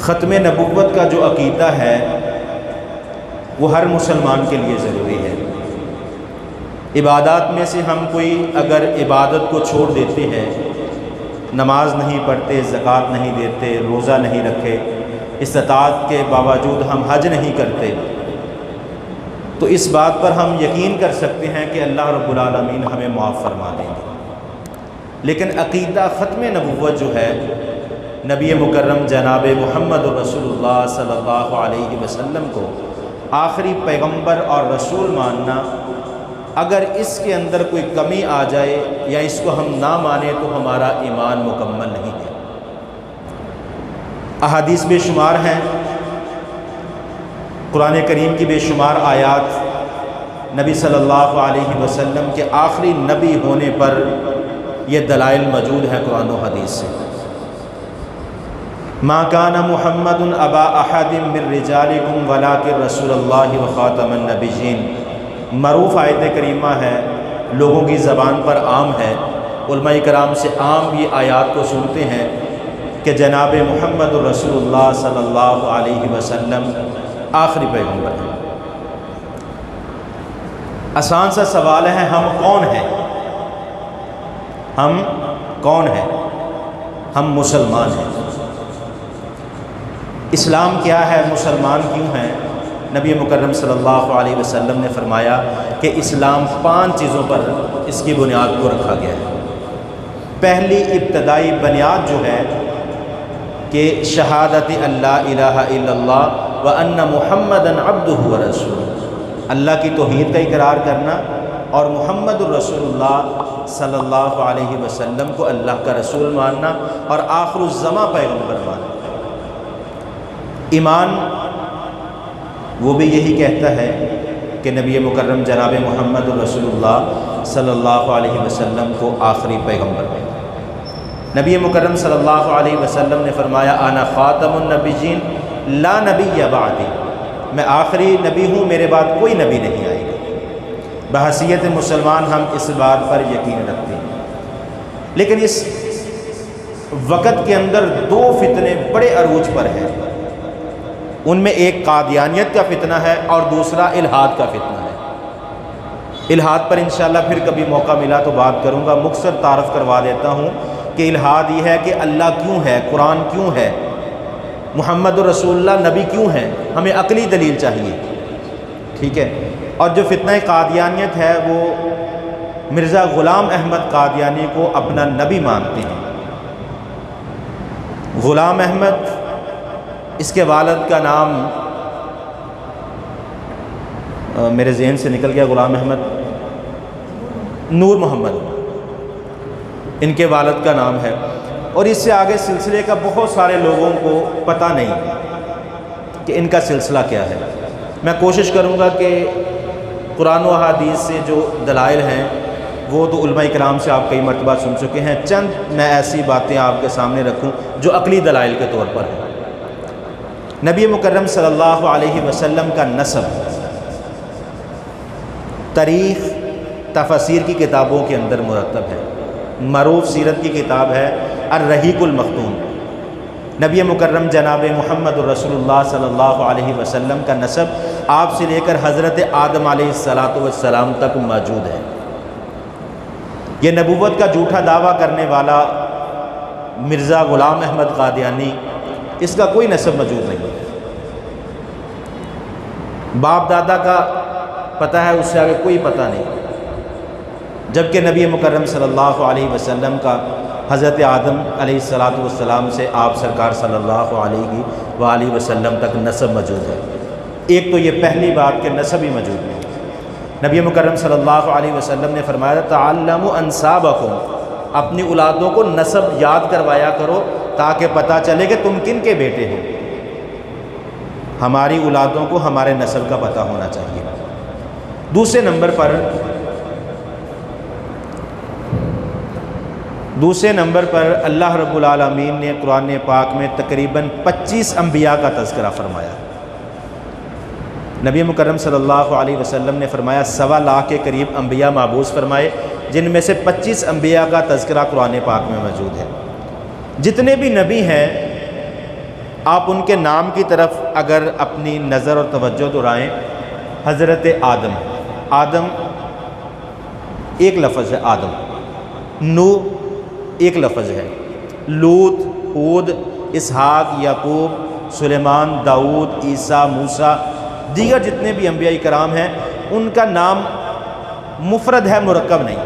ختم نبوت کا جو عقیدہ ہے وہ ہر مسلمان کے لیے ضروری ہے۔ عبادات میں سے ہم کوئی اگر عبادت کو چھوڑ دیتے ہیں، نماز نہیں پڑھتے، زکوٰۃ نہیں دیتے، روزہ نہیں رکھے، استطاعت کے باوجود ہم حج نہیں کرتے، تو اس بات پر ہم یقین کر سکتے ہیں کہ اللہ رب العالمین ہمیں معاف فرما دیں گے۔ لیکن عقیدہ ختم نبوت جو ہے، نبی مکرم جناب محمد رسول اللہ صلی اللہ علیہ وسلم کو آخری پیغمبر اور رسول ماننا، اگر اس کے اندر کوئی کمی آ جائے یا اس کو ہم نہ مانیں تو ہمارا ایمان مکمل نہیں ہے۔ احادیث بے شمار ہیں، قرآن کریم کی بے شمار آیات نبی صلی اللہ علیہ وسلم کے آخری نبی ہونے پر یہ دلائل موجود ہیں قرآن و حدیث سے۔ ما کان محمد ابا احد من رجالکم ولکن رسول اللہ وخاتم النبیین، معروف آیت کریمہ ہے، لوگوں کی زبان پر عام ہے، علماء کرام سے عام یہ آیات کو سنتے ہیں کہ جناب محمد رسول اللہ صلی اللہ علیہ وسلم آخری پیغمبر ہیں۔ آسان سا سوال ہے، ہم کون ہیں؟ ہم کون ہیں؟ ہم مسلمان ہیں۔ اسلام کیا ہے؟ مسلمان کیوں ہیں؟ نبی مکرم صلی اللہ علیہ وسلم نے فرمایا کہ اسلام 5 چیزوں پر اس کی بنیاد کو رکھا گیا ہے۔ پہلی ابتدائی بنیاد جو ہے کہ شہادت اللہ الہ الا اللہ وان محمد عبدہ ورسولہ، اللہ کی توحید کا اقرار کرنا اور محمد الرسول اللہ صلی اللہ علیہ وسلم کو اللہ کا رسول ماننا اور آخر الزماں پیغمبر ماننا۔ ایمان وہ بھی یہی کہتا ہے کہ نبی مکرم جناب محمد رسول اللہ صلی اللہ علیہ وسلم کو آخری پیغمبر ہے۔ نبی مکرم صلی اللہ علیہ وسلم نے فرمایا انا خاتم النبیین لا نبی بعدی، میں آخری نبی ہوں، میرے بعد کوئی نبی نہیں آئے گا۔ بحیثیت مسلمان ہم اس بات پر یقین رکھتے ہیں، لیکن اس وقت کے اندر 2 فتنے بڑے عروج پر ہیں۔ ان میں ایک قادیانیت کا فتنہ ہے اور دوسرا الحاد کا فتنہ ہے۔ الحاد پر انشاءاللہ پھر کبھی موقع ملا تو بات کروں گا، مختصر تعارف کروا دیتا ہوں کہ الحاد یہ ہے کہ اللہ کیوں ہے، قرآن کیوں ہے، محمد رسول اللہ نبی کیوں ہیں، ہمیں عقلی دلیل چاہیے، ٹھیک ہے۔ اور جو فتنہ قادیانیت ہے وہ مرزا غلام احمد قادیانی کو اپنا نبی مانتے ہیں۔ غلام احمد، اس کے والد کا نام میرے ذہن سے نکل گیا، غلام احمد نور محمد ان کے والد کا نام ہے، اور اس سے آگے سلسلے کا بہت سارے لوگوں کو پتہ نہیں کہ ان کا سلسلہ کیا ہے۔ میں کوشش کروں گا کہ قرآن و حدیث سے جو دلائل ہیں وہ تو علماء کرام سے آپ کئی مرتبہ سن چکے ہیں، چند میں ایسی باتیں آپ کے سامنے رکھوں جو عقلی دلائل کے طور پر ہیں۔ نبی مکرم صلی اللہ علیہ وسلم کا نسب تاریخ تفاسیر کی کتابوں کے اندر مرتب ہے۔ معروف سیرت کی کتاب ہے الرحیق المختوم۔ نبی مکرم جناب محمد رسول اللہ صلی اللہ علیہ وسلم کا نسب آپ سے لے کر حضرت آدم علیہ السلام تک موجود ہے۔ یہ نبوت کا جھوٹا دعویٰ کرنے والا مرزا غلام احمد قادیانی، اس کا کوئی نسب موجود نہیں، باپ دادا کا پتہ ہے، اس سے آگے کوئی پتہ نہیں، جبکہ نبی مکرم صلی اللہ علیہ وسلم کا حضرت آدم علیہ السلام سے آپ سرکار صلی اللہ علیہ وآلہ وسلم تک نسب موجود ہے۔ ایک تو یہ پہلی بات کہ نسب ہی موجود ہے۔ نبی مکرم صلی اللہ علیہ وسلم نے فرمایا تعلموا انسابکم، اپنی اولادوں کو نسب یاد کروایا کرو تاکہ پتہ چلے کہ تم کن کے بیٹے ہو۔ ہماری اولادوں کو ہمارے نسب کا پتہ ہونا چاہیے۔ دوسرے نمبر پر اللہ رب العالمین نے قرآن پاک میں تقریباً 25 انبیاء کا تذکرہ فرمایا۔ نبی مکرم صلی اللہ علیہ وسلم نے فرمایا 1.25 لاکھ کے قریب انبیاء مبعوث فرمائے، جن میں سے 25 انبیاء کا تذکرہ قرآن پاک میں موجود ہے۔ جتنے بھی نبی ہیں آپ ان کے نام کی طرف اگر اپنی نظر اور توجہ دورائیں، حضرت آدم ایک لفظ ہے، آدم، نوح ایک لفظ ہے، لوط، ہود، اسحاق، یعقوب، سلیمان، داؤد، عیسیٰ، موسیٰ، دیگر جتنے بھی انبیاء کرام ہیں ان کا نام مفرد ہے، مرکب نہیں۔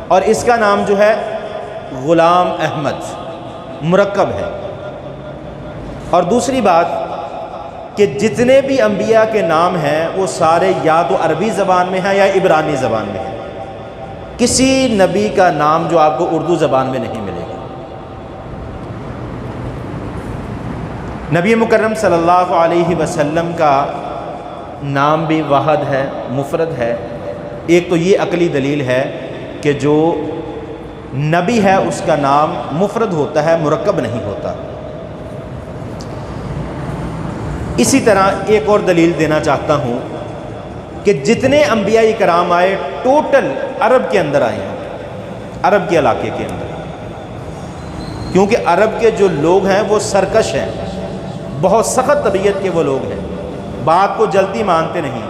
اور اس کا نام جو ہے غلام احمد، مرکب ہے۔ اور دوسری بات کہ جتنے بھی انبیاء کے نام ہیں وہ سارے یا تو عربی زبان میں ہیں یا عبرانی زبان میں ہیں، کسی نبی کا نام جو آپ کو اردو زبان میں نہیں ملے گا۔ نبی مکرم صلی اللہ علیہ وسلم کا نام بھی واحد ہے، مفرد ہے۔ ایک تو یہ عقلی دلیل ہے کہ جو نبی ہے اس کا نام مفرد ہوتا ہے، مرکب نہیں ہوتا۔ اسی طرح ایک اور دلیل دینا چاہتا ہوں کہ جتنے انبیاء کرام آئے ٹوٹل عرب کے اندر آئے ہیں، عرب کے علاقے کے اندر، کیونکہ عرب کے جو لوگ ہیں وہ سرکش ہیں، بہت سخت طبیعت کے وہ لوگ ہیں، بات کو جلدی مانتے نہیں۔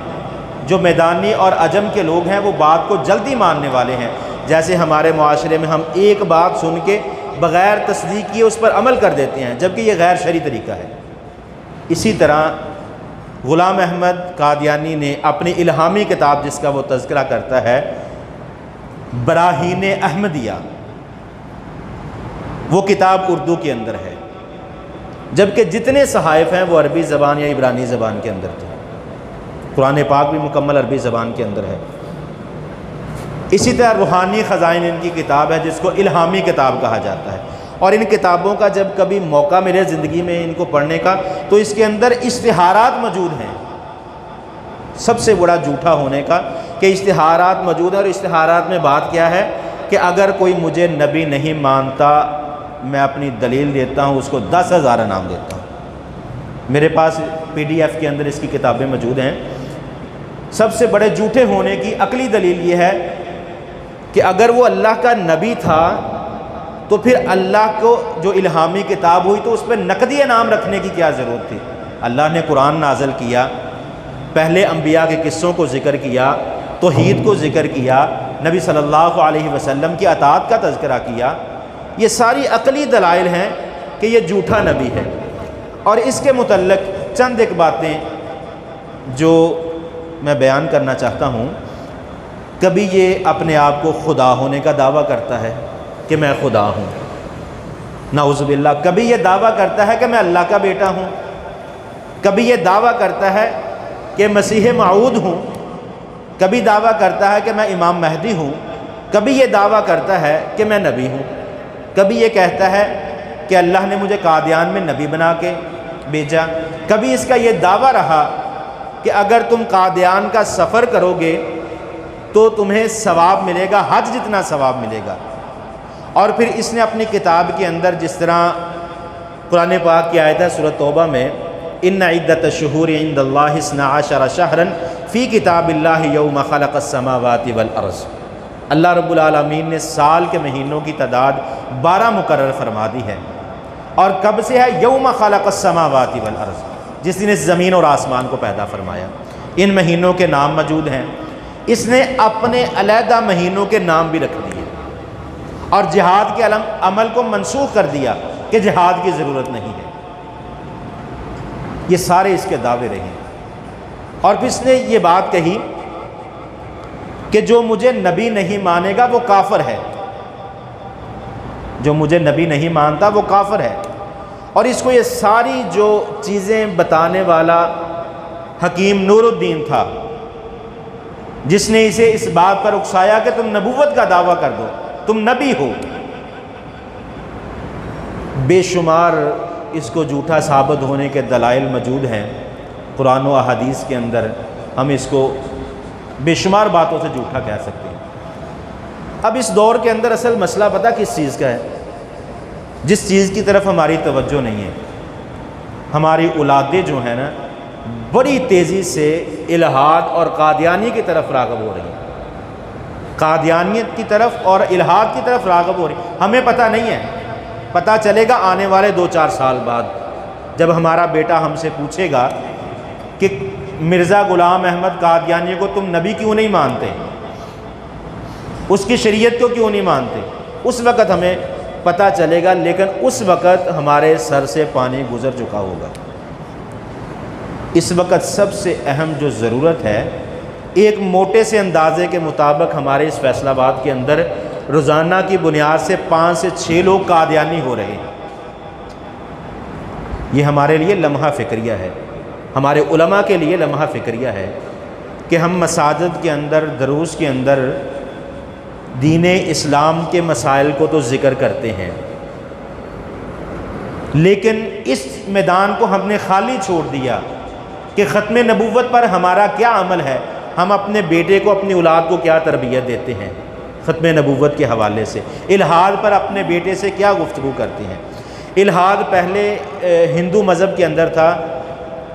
جو میدانی اور عجم کے لوگ ہیں وہ بات کو جلدی ماننے والے ہیں، جیسے ہمارے معاشرے میں ہم ایک بات سن کے بغیر تصدیق کیے اس پر عمل کر دیتے ہیں، جبکہ یہ غیر شرعی طریقہ ہے۔ اسی طرح غلام احمد قادیانی نے اپنی الہامی کتاب جس کا وہ تذکرہ کرتا ہے، براہین احمدیہ، وہ کتاب اردو کے اندر ہے، جبکہ جتنے صحائف ہیں وہ عربی زبان یا عبرانی زبان کے اندر تھے۔ قرآن پاک بھی مکمل عربی زبان کے اندر ہے۔ اسی طرح روحانی خزائن ان کی کتاب ہے جس کو الہامی کتاب کہا جاتا ہے، اور ان کتابوں کا جب کبھی موقع ملے زندگی میں ان کو پڑھنے کا تو اس کے اندر اشتہارات موجود ہیں، سب سے بڑا جھوٹا ہونے کا کہ اشتہارات موجود ہیں۔ اور اشتہارات میں بات کیا ہے کہ اگر کوئی مجھے نبی نہیں مانتا میں اپنی دلیل دیتا ہوں، اس کو 10,000 انعام دیتا ہوں۔ میرے پاس PDF کے اندر اس کی کتابیں موجود ہیں۔ سب سے بڑے جھوٹے ہونے کی عقلی دلیل یہ ہے کہ اگر وہ اللہ کا نبی تھا تو پھر اللہ کو جو الہامی کتاب ہوئی تو اس پہ نقدی انعام رکھنے کی کیا ضرورت تھی؟ اللہ نے قرآن نازل کیا، پہلے انبیاء کے قصوں کو ذکر کیا، توحید کو ذکر کیا، نبی صلی اللہ علیہ وسلم کی اطاعت کا تذکرہ کیا۔ یہ ساری عقلی دلائل ہیں کہ یہ جھوٹا نبی ہے۔ اور اس کے متعلق چند ایک باتیں جو میں بیان کرنا چاہتا ہوں۔ کبھی یہ اپنے آپ کو خدا ہونے کا دعویٰ کرتا ہے کہ میں خدا ہوں، نعوذ باللہ۔ کبھی یہ دعویٰ کرتا ہے کہ میں اللہ کا بیٹا ہوں، کبھی یہ دعویٰ کرتا ہے کہ مسیح موعود ہوں، کبھی دعویٰ کرتا ہے کہ میں امام مہدی ہوں، کبھی یہ دعویٰ کرتا ہے کہ میں نبی ہوں، کبھی یہ کہتا ہے کہ اللہ نے مجھے قادیان میں نبی بنا کے بھیجا، کبھی اس کا یہ دعویٰ رہا کہ اگر تم قادیان کا سفر کرو گے تو تمہیں ثواب ملے گا، حج جتنا ثواب ملے گا۔ اور پھر اس نے اپنی کتاب کے اندر جس طرح قرآن پاک کی آیت ہے سورۃ توبہ میں، ان عدۃ الشہور عند اللہ 12 شہرا فی کتاب اللہ یوم خلق السماوات والارض، اللہ رب العالمین نے سال کے مہینوں کی تعداد 12 مقرر فرما دی ہے، اور کب سے ہے؟ یوم خلق السماوات والارض، جس دن اس زمین اور آسمان کو پیدا فرمایا۔ ان مہینوں کے نام موجود ہیں، اس نے اپنے علیحدہ مہینوں کے نام بھی رکھ دیے، اور جہاد کے عمل کو منسوخ کر دیا کہ جہاد کی ضرورت نہیں ہے۔ یہ سارے اس کے دعوے رہے ہیں۔ اور پھر اس نے یہ بات کہی کہ جو مجھے نبی نہیں مانے گا وہ کافر ہے، جو مجھے نبی نہیں مانتا وہ کافر ہے۔ اور اس کو یہ ساری جو چیزیں بتانے والا حکیم نور الدین تھا، جس نے اسے اس بات پر اکسایا کہ تم نبوت کا دعویٰ کر دو، تم نبی ہو، بے شمار اس کو جھوٹا ثابت ہونے کے دلائل موجود ہیں قرآن و احادیث کے اندر۔ ہم اس کو بے شمار باتوں سے جھوٹا کہہ سکتے ہیں۔ اب اس دور کے اندر اصل مسئلہ پتہ کس چیز کا ہے؟ جس چیز کی طرف ہماری توجہ نہیں ہے۔ ہماری اولادیں جو ہیں نا بڑی تیزی سے الہاد اور قادیانی کی طرف راغب ہو رہی ہیں، قادیانیت کی طرف اور الہاد کی طرف راغب ہو رہی ہیں۔ ہمیں پتہ نہیں ہے، پتہ چلے گا آنے والے 2-4 سال بعد جب ہمارا بیٹا ہم سے پوچھے گا کہ مرزا غلام احمد قادیانی کو تم نبی کیوں نہیں مانتے، اس کی شریعت کو کیوں نہیں مانتے، اس وقت ہمیں پتہ چلے گا، لیکن اس وقت ہمارے سر سے پانی گزر چکا ہوگا۔ اس وقت سب سے اہم جو ضرورت ہے، ایک موٹے سے اندازے کے مطابق ہمارے اس فیصل آباد کے اندر روزانہ کی بنیاد سے 5 سے 6 لوگ قادیانی ہو رہے ہیں۔ یہ ہمارے لیے لمحہ فکریہ ہے، ہمارے علماء کے لیے لمحہ فکریہ ہے کہ ہم مساجد کے اندر، دروس کے اندر دین اسلام کے مسائل کو تو ذکر کرتے ہیں، لیکن اس میدان کو ہم نے خالی چھوڑ دیا کہ ختم نبوت پر ہمارا کیا عمل ہے، ہم اپنے بیٹے کو، اپنی اولاد کو کیا تربیت دیتے ہیں ختم نبوت کے حوالے سے، الحاد پر اپنے بیٹے سے کیا گفتگو کرتے ہیں۔ الحاد پہلے ہندو مذہب کے اندر تھا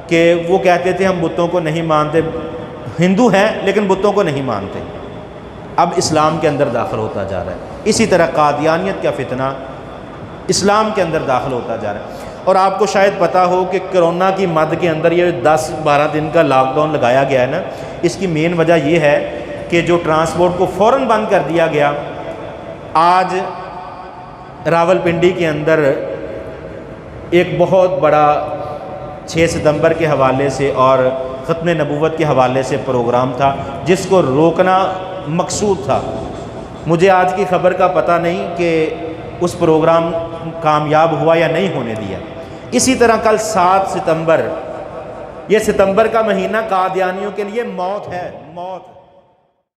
کہ وہ کہتے تھے ہم بتوں کو نہیں مانتے، ہندو ہیں لیکن بتوں کو نہیں مانتے، اب اسلام کے اندر داخل ہوتا جا رہا ہے۔ اسی طرح قادیانیت کا فتنہ اسلام کے اندر داخل ہوتا جا رہا ہے۔ اور آپ کو شاید پتہ ہو کہ کرونا کی مد کے اندر یہ 10-12 دن کا لاک ڈاؤن لگایا گیا ہے نا، اس کی مین وجہ یہ ہے کہ جو ٹرانسپورٹ کو فوراً بند کر دیا گیا۔ آج راولپنڈی کے اندر ایک بہت بڑا 6 ستمبر کے حوالے سے اور ختم نبوت کے حوالے سے پروگرام تھا جس کو روکنا مقصود تھا۔ مجھے آج کی خبر کا پتہ نہیں کہ اس پروگرام کامیاب ہوا یا نہیں ہونے دیا۔ اسی طرح کل 7 ستمبر، یہ ستمبر کا مہینہ قادیانیوں کے لیے موت ہے، موت۔